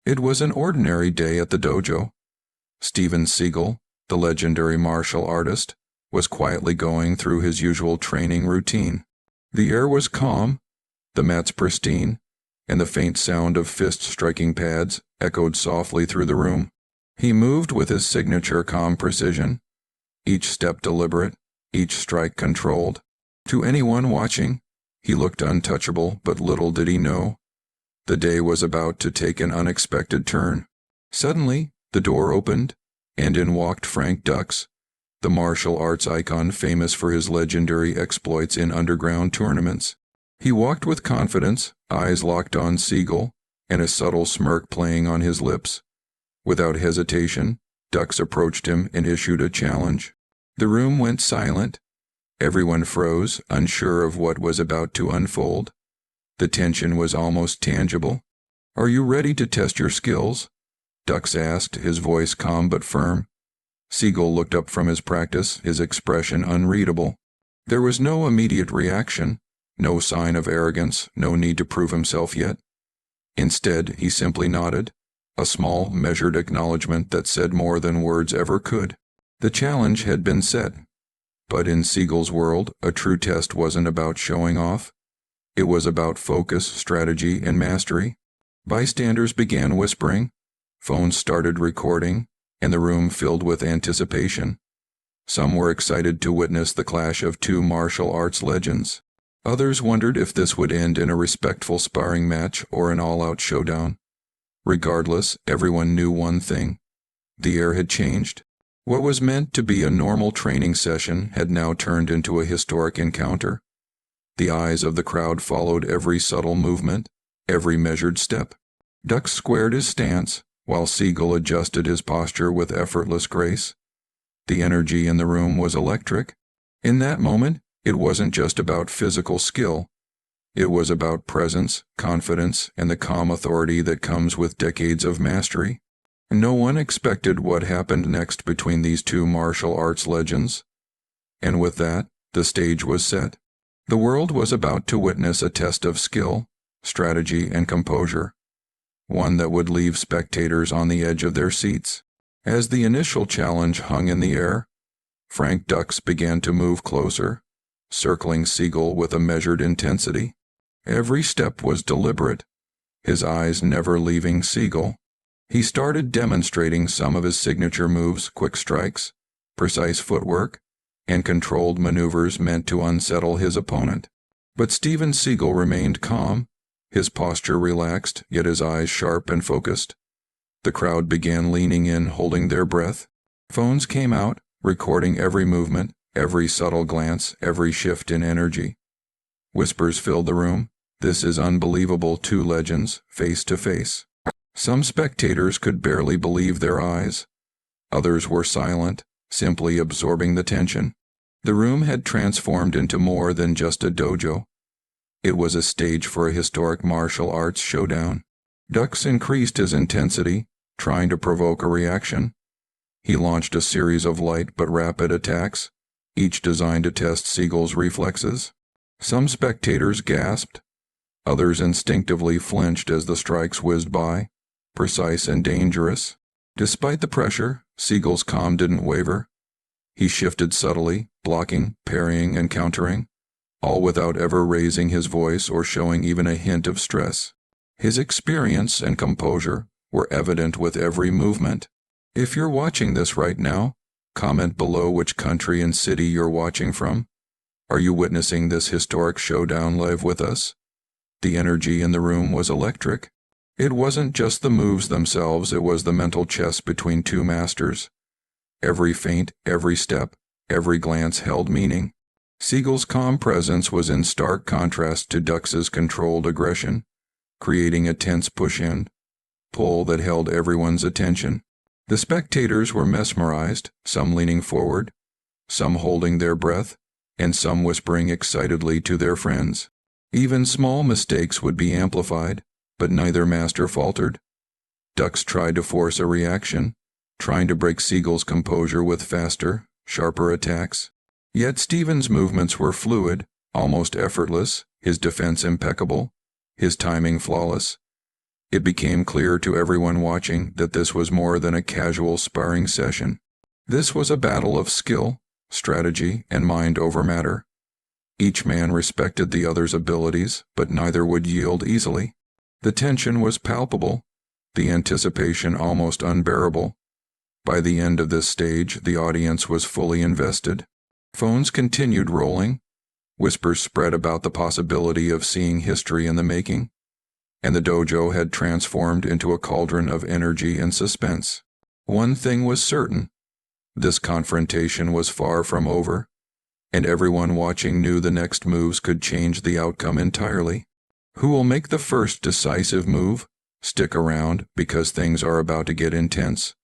It was an ordinary day at the dojo. Steven Seagal, the legendary martial artist, was quietly going through his usual training routine. The air was calm, the mats pristine, and the faint sound of fists striking pads echoed softly through the room. He moved with his signature calm precision, each step deliberate, each strike controlled. To anyone watching, he looked untouchable, but little did he know the day was about to take an unexpected turn. Suddenly, the door opened, and in walked Frank Dux, the martial arts icon famous for his legendary exploits in underground tournaments. He walked with confidence, eyes locked on Seagal, and a subtle smirk playing on his lips. Without hesitation, Dux approached him and issued a challenge. The room went silent. Everyone froze, unsure of what was about to unfold. The tension was almost tangible. "Are you ready to test your skills?" Dux asked, his voice calm but firm. Seagal looked up from his practice, his expression unreadable. There was no immediate reaction, no sign of arrogance, no need to prove himself yet. Instead, he simply nodded, a small, measured acknowledgement that said more than words ever could. The challenge had been set. But in Seagal's world, a true test wasn't about showing off. It was about focus, strategy, and mastery. Bystanders began whispering, phones started recording, and the room filled with anticipation. Some were excited to witness the clash of two martial arts legends. Others wondered if this would end in a respectful sparring match or an all-out showdown. Regardless, everyone knew one thing. The air had changed. What was meant to be a normal training session had now turned into a historic encounter. The eyes of the crowd followed every subtle movement, every measured step. Dux squared his stance, while Seagal adjusted his posture with effortless grace. The energy in the room was electric. In that moment, it wasn't just about physical skill. It was about presence, confidence, and the calm authority that comes with decades of mastery. No one expected what happened next between these two martial arts legends. And with that, the stage was set. The world was about to witness a test of skill, strategy, and composure, one that would leave spectators on the edge of their seats. As the initial challenge hung in the air, Frank Dux began to move closer, circling Seagal with a measured intensity. Every step was deliberate, his eyes never leaving Seagal. He started demonstrating some of his signature moves, quick strikes, precise footwork, and controlled maneuvers meant to unsettle his opponent. But Steven Seagal remained calm, his posture relaxed, yet his eyes sharp and focused. The crowd began leaning in, holding their breath. Phones came out, recording every movement, every subtle glance, every shift in energy. Whispers filled the room. "This is unbelievable, two legends, face to face." Some spectators could barely believe their eyes. Others were silent, simply absorbing the tension. The room had transformed into more than just a dojo. It was a stage for a historic martial arts showdown. Dux increased his intensity, trying to provoke a reaction. He launched a series of light but rapid attacks, each designed to test Seagal's reflexes. Some spectators gasped. Others instinctively flinched as the strikes whizzed by, precise and dangerous. Despite the pressure, Seagal's calm didn't waver. He shifted subtly, blocking, parrying, and countering, all without ever raising his voice or showing even a hint of stress. His experience and composure were evident with every movement. If you're watching this right now, comment below which country and city you're watching from. Are you witnessing this historic showdown live with us? The energy in the room was electric. It wasn't just the moves themselves, it was the mental chess between two masters. Every feint, every step, every glance held meaning. Seagal's calm presence was in stark contrast to Dux's controlled aggression, creating a tense push-in-pull that held everyone's attention. The spectators were mesmerized, some leaning forward, some holding their breath, and some whispering excitedly to their friends. Even small mistakes would be amplified, but neither master faltered. Dux tried to force a reaction, trying to break Seagal's composure with faster, sharper attacks. Yet Steven's movements were fluid, almost effortless, his defense impeccable, his timing flawless. It became clear to everyone watching that this was more than a casual sparring session. This was a battle of skill, strategy, and mind over matter. Each man respected the other's abilities, but neither would yield easily. The tension was palpable, the anticipation almost unbearable. By the end of this stage, the audience was fully invested. Phones continued rolling. Whispers spread about the possibility of seeing history in the making, and the dojo had transformed into a cauldron of energy and suspense. One thing was certain: this confrontation was far from over, and everyone watching knew the next moves could change the outcome entirely. Who will make the first decisive move? Stick around, because things are about to get intense.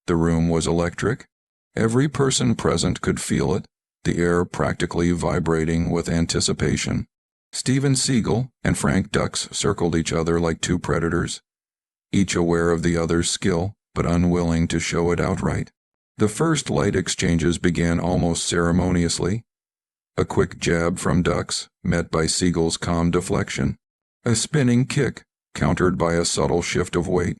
The room was electric. Every person present could feel it, the air practically vibrating with anticipation. Steven Seagal and Frank Dux circled each other like two predators, each aware of the other's skill, but unwilling to show it outright. The first light exchanges began almost ceremoniously. A quick jab from Dux, met by Seagal's calm deflection. A spinning kick, countered by a subtle shift of weight.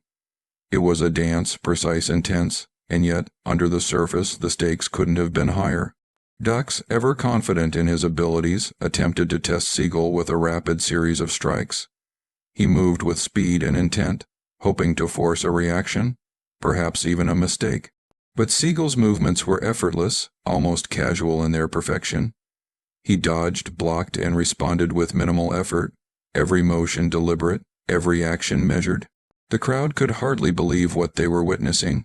It was a dance, precise and tense, and yet, under the surface, the stakes couldn't have been higher. Dux, ever confident in his abilities, attempted to test Seagal with a rapid series of strikes. He moved with speed and intent, hoping to force a reaction, perhaps even a mistake. But Seagal's movements were effortless, almost casual in their perfection. He dodged, blocked, and responded with minimal effort, every motion deliberate, every action measured. The crowd could hardly believe what they were witnessing.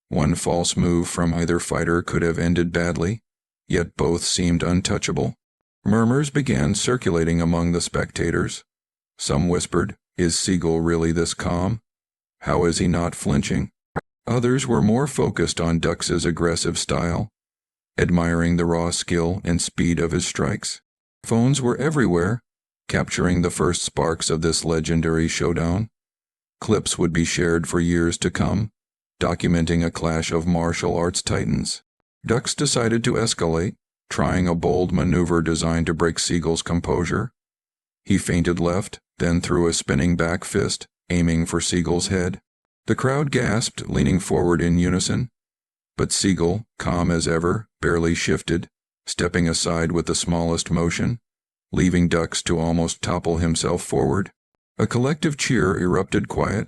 One false move from either fighter could have ended badly, yet both seemed untouchable. Murmurs began circulating among the spectators. Some whispered, "Is Seagal really this calm? How is he not flinching?" Others were more focused on Dux's aggressive style, admiring the raw skill and speed of his strikes. Phones were everywhere, capturing the first sparks of this legendary showdown. Clips would be shared for years to come, documenting a clash of martial arts titans. Dux decided to escalate, trying a bold maneuver designed to break Seagal's composure. He feinted left, then threw a spinning back fist, aiming for Seagal's head. The crowd gasped, leaning forward in unison. But Seagal, calm as ever, barely shifted, stepping aside with the smallest motion, leaving Dux to almost topple himself forward. A collective cheer erupted, quiet,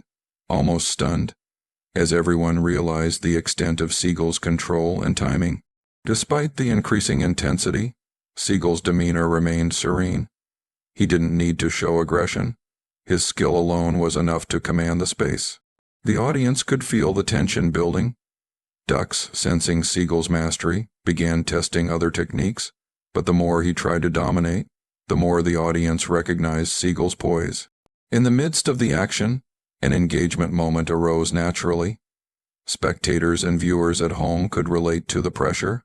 almost stunned, as everyone realized the extent of Seagal's control and timing. Despite the increasing intensity, Seagal's demeanor remained serene. He didn't need to show aggression. His skill alone was enough to command the space. The audience could feel the tension building. Dux, sensing Seagal's mastery, began testing other techniques, but the more he tried to dominate, the more the audience recognized Seagal's poise. In the midst of the action, an engagement moment arose naturally. Spectators and viewers at home could relate to the pressure,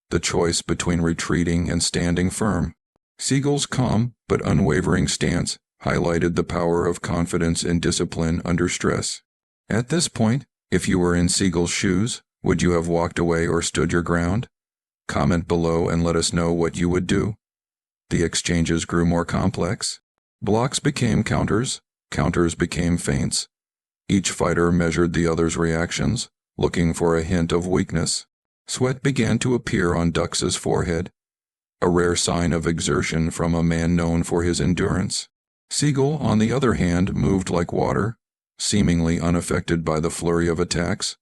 the choice between retreating and standing firm. Seagal's calm but unwavering stance highlighted the power of confidence and discipline under stress. At this point, if you were in Seagal's shoes, would you have walked away or stood your ground? Comment below and let us know what you would do. The exchanges grew more complex. Blocks became counters, counters became feints. Each fighter measured the other's reactions, looking for a hint of weakness. Sweat began to appear on Dux's forehead, a rare sign of exertion from a man known for his endurance. Seagal, on the other hand, moved like water, seemingly unaffected by the flurry of attacks.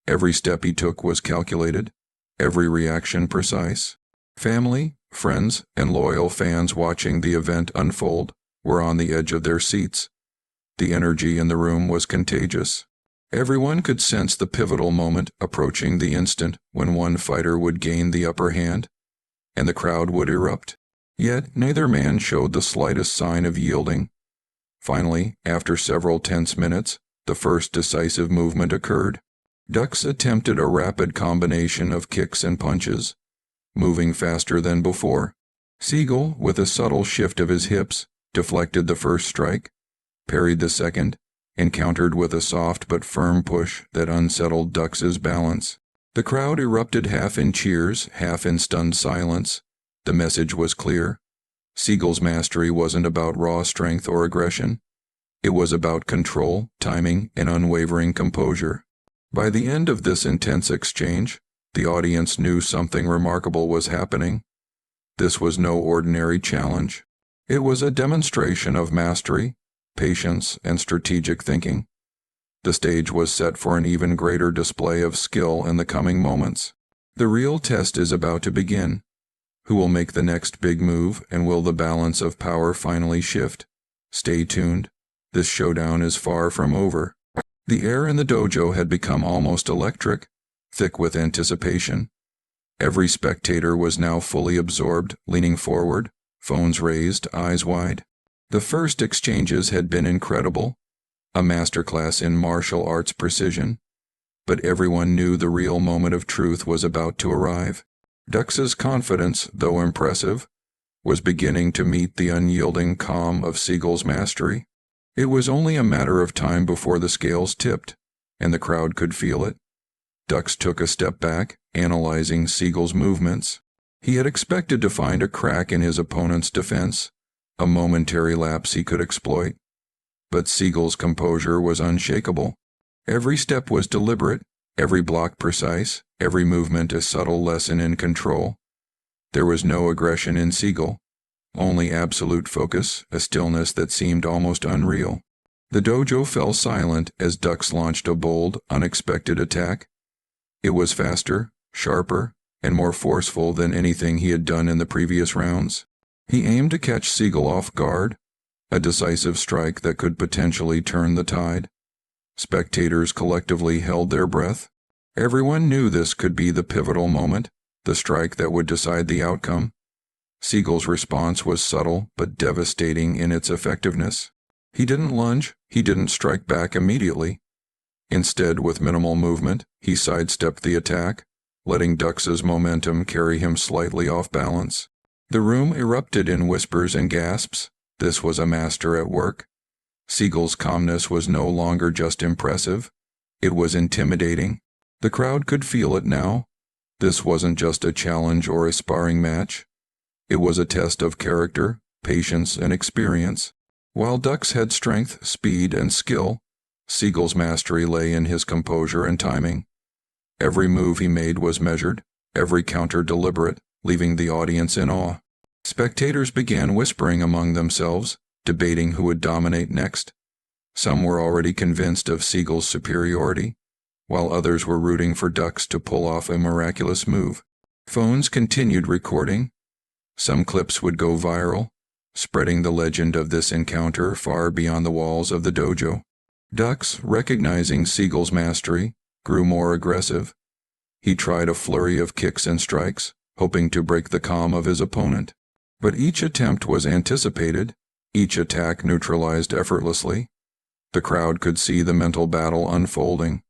Every step he took was calculated, every reaction precise. Family, friends, and loyal fans watching the event unfold were on the edge of their seats. The energy in the room was contagious. Everyone could sense the pivotal moment approaching, the instant when one fighter would gain the upper hand, and the crowd would erupt. Yet neither man showed the slightest sign of yielding. Finally, after several tense minutes, the first decisive movement occurred. Dux attempted a rapid combination of kicks and punches, moving faster than before. Seagal, with a subtle shift of his hips, deflected the first strike, parried the second, and countered with a soft but firm push that unsettled Dux's balance. The crowd erupted, half in cheers, half in stunned silence. The message was clear. Seagal's mastery wasn't about raw strength or aggression. It was about control, timing, and unwavering composure. By the end of this intense exchange, the audience knew something remarkable was happening. This was no ordinary challenge. It was a demonstration of mastery, patience, and strategic thinking. The stage was set for an even greater display of skill in the coming moments. The real test is about to begin. Who will make the next big move, and will the balance of power finally shift? Stay tuned. This showdown is far from over. The air in the dojo had become almost electric, thick with anticipation. Every spectator was now fully absorbed, leaning forward, phones raised, eyes wide. The first exchanges had been incredible, a masterclass in martial arts precision. But everyone knew the real moment of truth was about to arrive. Dux's confidence, though impressive, was beginning to meet the unyielding calm of Seagal's mastery. It was only a matter of time before the scales tipped, and the crowd could feel it. Dux took a step back, analyzing Seagal's movements. He had expected to find a crack in his opponent's defense, a momentary lapse he could exploit. But Seagal's composure was unshakable. Every step was deliberate, every block precise, every movement a subtle lesson in control. There was no aggression in Seagal, only absolute focus, a stillness that seemed almost unreal. The dojo fell silent as Dux launched a bold, unexpected attack. It was faster, sharper, and more forceful than anything he had done in the previous rounds. He aimed to catch Seagal off guard, a decisive strike that could potentially turn the tide. Spectators collectively held their breath. Everyone knew this could be the pivotal moment, the strike that would decide the outcome. Seagal's response was subtle but devastating in its effectiveness. He didn't lunge, he didn't strike back immediately. Instead, with minimal movement, he sidestepped the attack, letting Dux's momentum carry him slightly off balance. The room erupted in whispers and gasps. This was a master at work. Seagal's calmness was no longer just impressive. It was intimidating. The crowd could feel it now. This wasn't just a challenge or a sparring match. It was a test of character, patience, and experience. While Dux had strength, speed, and skill, Seagal's mastery lay in his composure and timing. Every move he made was measured, every counter deliberate, leaving the audience in awe. Spectators began whispering among themselves, debating who would dominate next. Some were already convinced of Seagal's superiority, while others were rooting for Dux to pull off a miraculous move. Phones continued recording. Some clips would go viral, spreading the legend of this encounter far beyond the walls of the dojo. Dux, recognizing Seagal's mastery, grew more aggressive. He tried a flurry of kicks and strikes, hoping to break the calm of his opponent. But each attempt was anticipated, each attack neutralized effortlessly. The crowd could see the mental battle unfolding.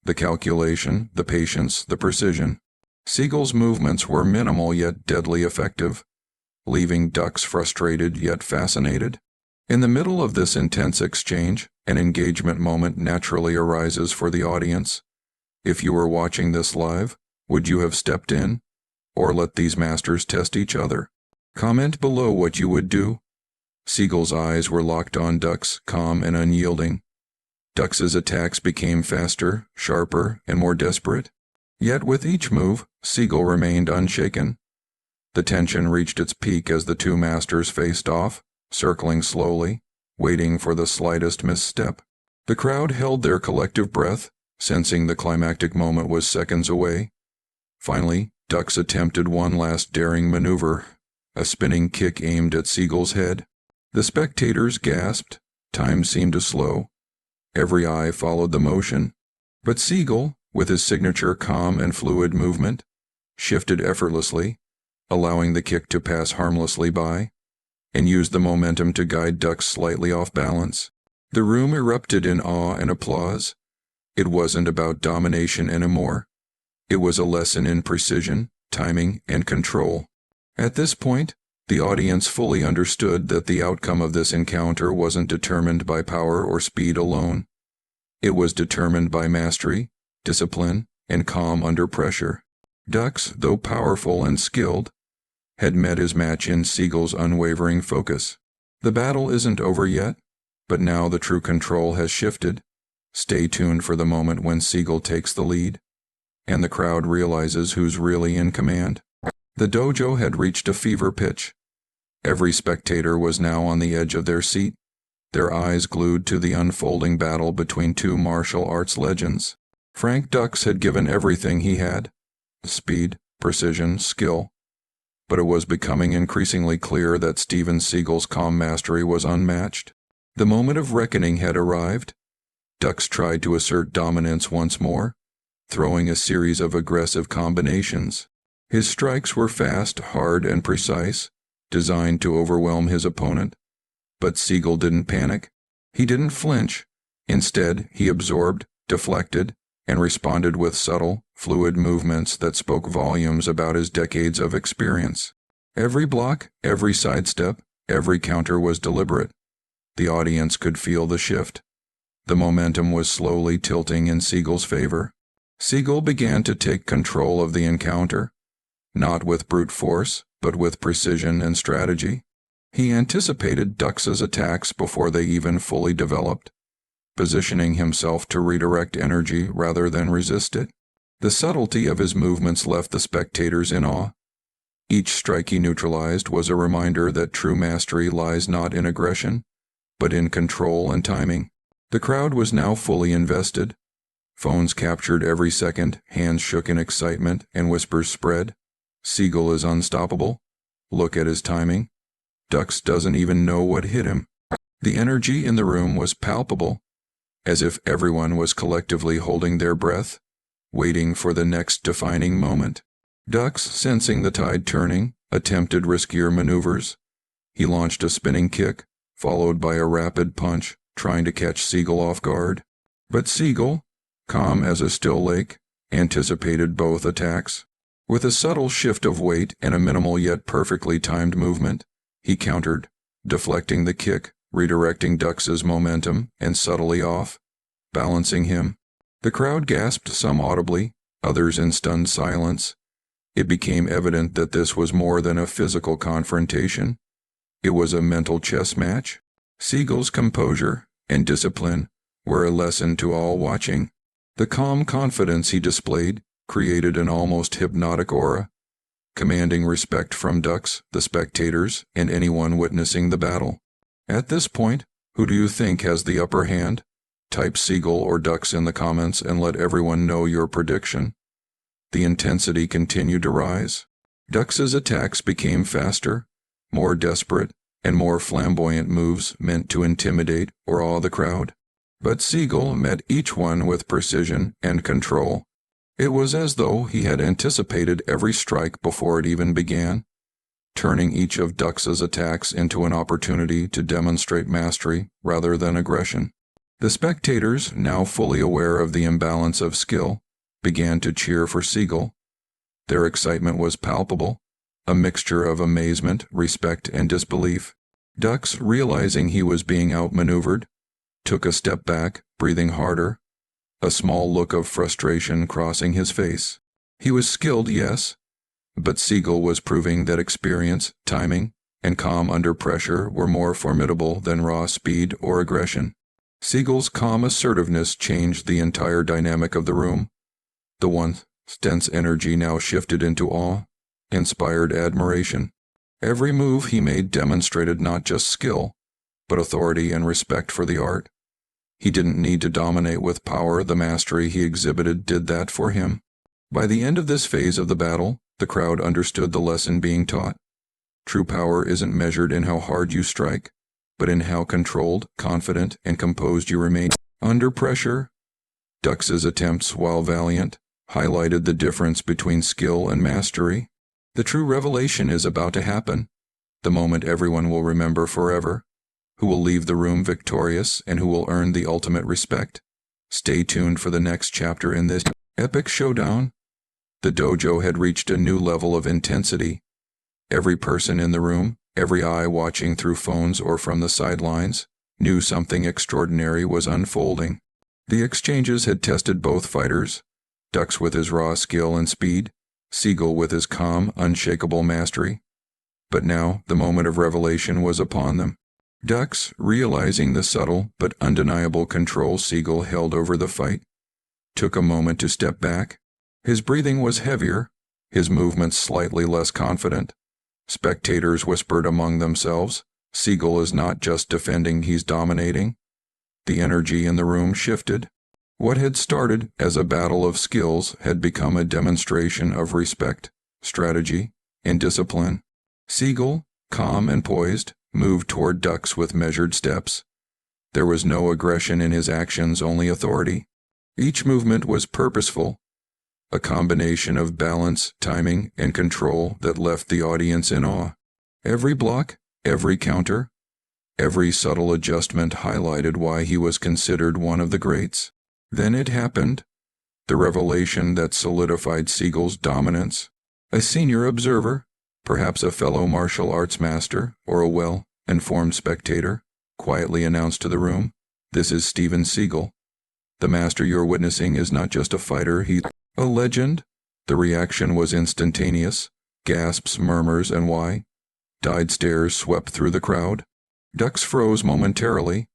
The calculation, the patience, the precision. Seagal's movements were minimal yet deadly effective, leaving Dux frustrated yet fascinated. In the middle of this intense exchange, an engagement moment naturally arises for the audience. If you were watching this live, would you have stepped in, or let these masters test each other? Comment below what you would do. Seagal's eyes were locked on Dux, calm and unyielding. Dux's attacks became faster, sharper, and more desperate. Yet with each move, Seagal remained unshaken. The tension reached its peak as the two masters faced off, circling slowly, waiting for the slightest misstep. The crowd held their collective breath, sensing the climactic moment was seconds away. Finally, Dux attempted one last daring maneuver, a spinning kick aimed at Seagal's head. The spectators gasped. Time seemed to slow. Every eye followed the motion. But Seagal, with his signature calm and fluid movement, shifted effortlessly, allowing the kick to pass harmlessly by, and used the momentum to guide Dux slightly off balance. The room erupted in awe and applause. It wasn't about domination anymore. It was a lesson in precision, timing, and control. At this point, the audience fully understood that the outcome of this encounter wasn't determined by power or speed alone. It was determined by mastery, discipline, and calm under pressure. Dux, though powerful and skilled, had met his match in Seagal's unwavering focus. The battle isn't over yet. But now the true control has shifted. Stay tuned for the moment when Seagal takes the lead, and the crowd realizes who's really in command. The dojo had reached a fever pitch. Every spectator was now on the edge of their seat, their eyes glued to the unfolding battle between two martial arts legends. Frank Dux had given everything he had: speed, precision, skill. But it was becoming increasingly clear that Steven Seagal's calm mastery was unmatched. The moment of reckoning had arrived. Dux tried to assert dominance once more, throwing a series of aggressive combinations. His strikes were fast, hard, and precise, designed to overwhelm his opponent. But Seagal didn't panic. He didn't flinch. Instead, he absorbed, deflected, and responded with subtle, fluid movements that spoke volumes about his decades of experience. Every block, every sidestep, every counter was deliberate. The audience could feel the shift. The momentum was slowly tilting in Seagal's favor. Seagal began to take control of the encounter, not with brute force, but with precision and strategy. He anticipated Dux's attacks before they even fully developed, positioning himself to redirect energy rather than resist it. The subtlety of his movements left the spectators in awe. Each strike he neutralized was a reminder that true mastery lies not in aggression, but in control and timing. The crowd was now fully invested. Phones captured every second, hands shook in excitement, and whispers spread. Seagal is unstoppable. Look at his timing. Dux doesn't even know what hit him. The energy in the room was palpable, as if everyone was collectively holding their breath, waiting for the next defining moment. Dux, sensing the tide turning, attempted riskier maneuvers. He launched a spinning kick, followed by a rapid punch, trying to catch Seagal off guard. But Seagal, calm as a still lake, anticipated both attacks. With a subtle shift of weight and a minimal yet perfectly timed movement, he countered, deflecting the kick, redirecting Dux's momentum, and subtly off, balancing him. The crowd gasped, some audibly, others in stunned silence. It became evident that this was more than a physical confrontation. It was a mental chess match. Seagal's composure and discipline were a lesson to all watching. The calm confidence he displayed created an almost hypnotic aura, commanding respect from Dux, the spectators, and anyone witnessing the battle. At this point, who do you think has the upper hand? Type Seagal or Dux in the comments and let everyone know your prediction. The intensity continued to rise. Dux's attacks became faster, more desperate, and more flamboyant moves meant to intimidate or awe the crowd. But Seagal met each one with precision and control. It was as though he had anticipated every strike before it even began, turning each of Dux's attacks into an opportunity to demonstrate mastery rather than aggression. The spectators, now fully aware of the imbalance of skill, began to cheer for Seagal. Their excitement was palpable, a mixture of amazement, respect, and disbelief. Dux, realizing he was being outmaneuvered, took a step back, breathing harder, a small look of frustration crossing his face. He was skilled, yes, but Seagal was proving that experience, timing, and calm under pressure were more formidable than raw speed or aggression. Seagal's calm assertiveness changed the entire dynamic of the room. The once tense energy now shifted into awe, inspired admiration. Every move he made demonstrated not just skill, but authority and respect for the art. He didn't need to dominate with power. The mastery he exhibited did that for him. By the end of this phase of the battle, the crowd understood the lesson being taught. True power isn't measured in how hard you strike, but in how controlled, confident, and composed you remain under pressure. Dux's attempts, while valiant, highlighted the difference between skill and mastery. The true revelation is about to happen, the moment everyone will remember forever, who will leave the room victorious and who will earn the ultimate respect. Stay tuned for the next chapter in this epic showdown. The dojo had reached a new level of intensity. Every person in the room, every eye watching through phones or from the sidelines, knew something extraordinary was unfolding. The exchanges had tested both fighters, Dux with his raw skill and speed, Seagal with his calm, unshakable mastery. But now the moment of revelation was upon them. Dux, realizing the subtle but undeniable control Seagal held over the fight, took a moment to step back. His breathing was heavier, his movements slightly less confident. Spectators whispered among themselves, "Seagal is not just defending, he's dominating." The energy in the room shifted. What had started as a battle of skills had become a demonstration of respect, strategy, and discipline. Seagal, calm and poised, moved toward Dux with measured steps. There was no aggression in his actions, only authority. Each movement was purposeful, a combination of balance, timing, and control that left the audience in awe. Every block, every counter, every subtle adjustment highlighted why he was considered one of the greats. Then it happened, the revelation that solidified Seagal's dominance. A senior observer, perhaps a fellow martial arts master or a well-informed spectator, quietly announced to the room, "This is Steven Seagal. The master you're witnessing is not just a fighter, he's a legend." The reaction was instantaneous. Gasps, murmurs, and wide-eyed stares swept through the crowd. Dux froze momentarily,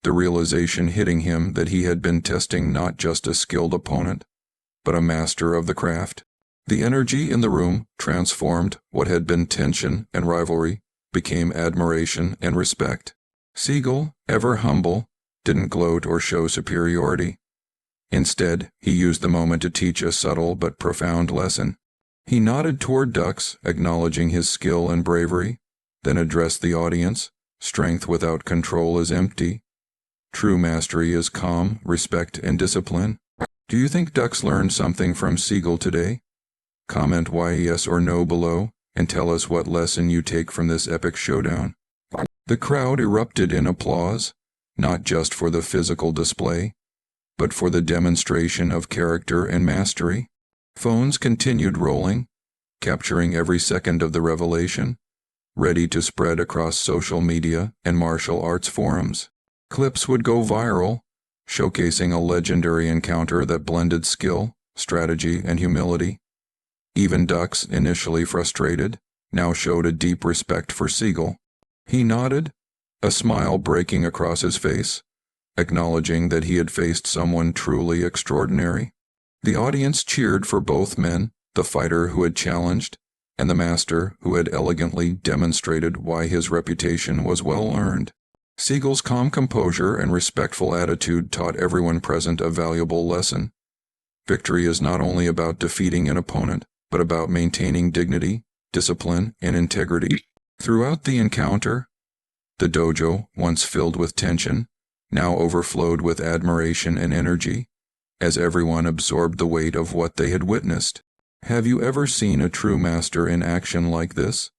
the realization hitting him that he had been testing not just a skilled opponent, but a master of the craft. The energy in the room transformed what had been tension and rivalry, became admiration and respect. Seagal, ever humble, didn't gloat or show superiority. Instead, he used the moment to teach a subtle but profound lesson. He nodded toward Dux, acknowledging his skill and bravery, then addressed the audience. "Strength without control is empty. True mastery is calm, respect, and discipline." Do you think Dux learned something from Seagal today? Comment why yes or no below, and tell us what lesson you take from this epic showdown. The crowd erupted in applause, not just for the physical display, but for the demonstration of character and mastery. Phones continued rolling, capturing every second of the revelation, ready to spread across social media and martial arts forums. Clips would go viral, showcasing a legendary encounter that blended skill, strategy, and humility. Even Dux, initially frustrated, now showed a deep respect for Seagal. He nodded, a smile breaking across his face, acknowledging that he had faced someone truly extraordinary. The audience cheered for both men, the fighter who had challenged, and the master who had elegantly demonstrated why his reputation was well earned. Seagal's calm composure and respectful attitude taught everyone present a valuable lesson. Victory is not only about defeating an opponent, but about maintaining dignity, discipline, and integrity. Throughout the encounter, the dojo, once filled with tension, now overflowed with admiration and energy, as everyone absorbed the weight of what they had witnessed. Have you ever seen a true master in action like this?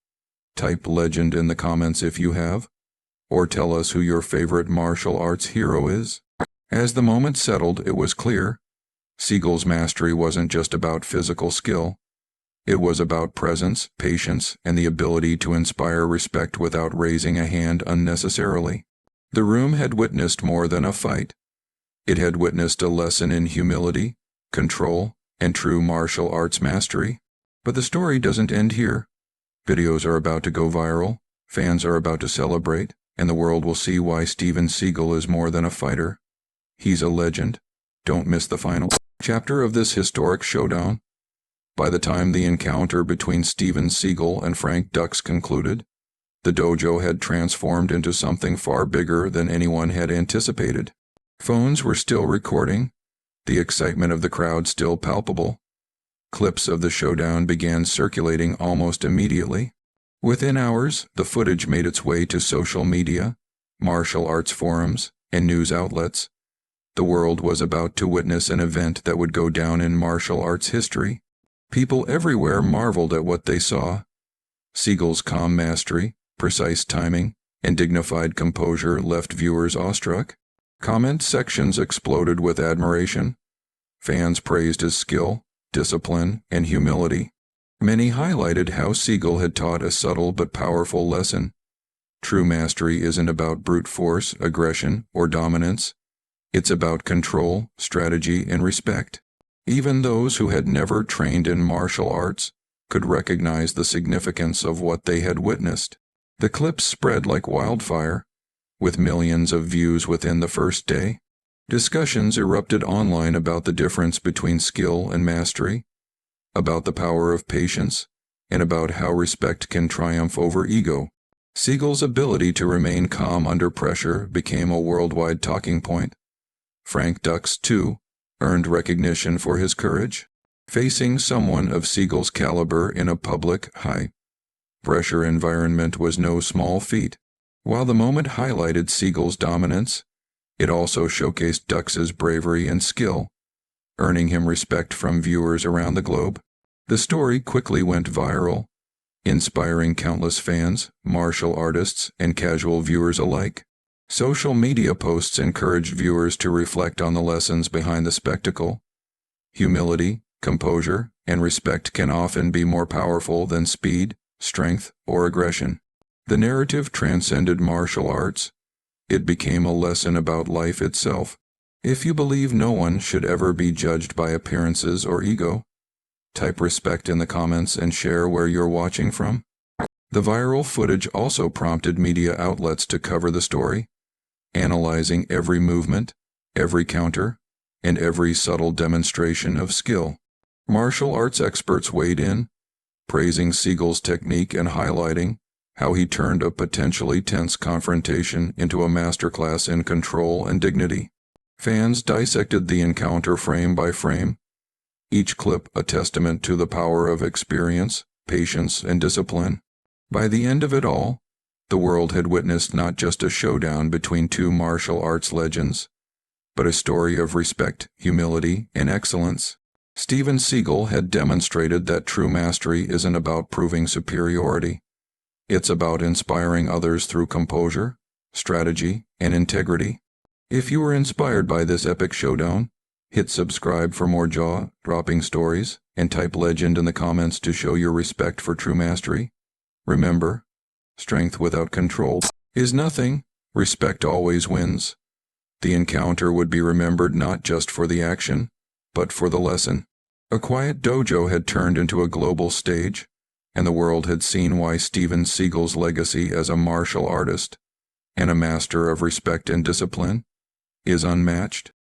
Type legend in the comments if you have, or tell us who your favorite martial arts hero is. As the moment settled, it was clear, Seagal's mastery wasn't just about physical skill. It was about presence, patience, and the ability to inspire respect without raising a hand unnecessarily. The room had witnessed more than a fight. It had witnessed a lesson in humility, control, and true martial arts mastery. But the story doesn't end here. Videos are about to go viral, fans are about to celebrate, and the world will see why Steven Seagal is more than a fighter. He's a legend. Don't miss the final chapter of this historic showdown. By the time the encounter between Steven Seagal and Frank Dux concluded, the dojo had transformed into something far bigger than anyone had anticipated. Phones were still recording, the excitement of the crowd still palpable. Clips of the showdown began circulating almost immediately. Within hours, the footage made its way to social media, martial arts forums, and news outlets. The world was about to witness an event that would go down in martial arts history. People everywhere marveled at what they saw. Seagal's calm mastery, precise timing, and dignified composure left viewers awestruck. Comment sections exploded with admiration. Fans praised his skill, discipline, and humility. Many highlighted how Seagal had taught a subtle but powerful lesson. True mastery isn't about brute force, aggression, or dominance. It's about control, strategy, and respect. Even those who had never trained in martial arts could recognize the significance of what they had witnessed. The clips spread like wildfire, with millions of views within the first day. Discussions erupted online about the difference between skill and mastery, about the power of patience, and about how respect can triumph over ego. Seagal's ability to remain calm under pressure became a worldwide talking point. Frank Dux, too, earned recognition for his courage. Facing someone of Seagal's caliber in a public, high-pressure environment was no small feat. While the moment highlighted Seagal's dominance, it also showcased Dux's bravery and skill, earning him respect from viewers around the globe. The story quickly went viral, inspiring countless fans, martial artists, and casual viewers alike. Social media posts encouraged viewers to reflect on the lessons behind the spectacle. Humility, composure, and respect can often be more powerful than speed, strength, or aggression. The narrative transcended martial arts. It became a lesson about life itself. If you believe no one should ever be judged by appearances or ego, type respect in the comments and share where you're watching from. The viral footage also prompted media outlets to cover the story, analyzing every movement, every counter, and every subtle demonstration of skill. Martial arts experts weighed in, praising Seagal's technique and highlighting how he turned a potentially tense confrontation into a masterclass in control and dignity. Fans dissected the encounter frame by frame, each clip a testament to the power of experience, patience, and discipline. By the end of it all, the world had witnessed not just a showdown between two martial arts legends, but a story of respect, humility, and excellence. Steven Seagal had demonstrated that true mastery isn't about proving superiority. It's about inspiring others through composure, strategy, and integrity. If you were inspired by this epic showdown, hit subscribe for more jaw-dropping stories, and type legend in the comments to show your respect for true mastery. Remember, strength without control is nothing. Respect always wins. The encounter would be remembered not just for the action, but for the lesson. A quiet dojo had turned into a global stage, and the world had seen why Steven Seagal's legacy as a martial artist and a master of respect and discipline is unmatched.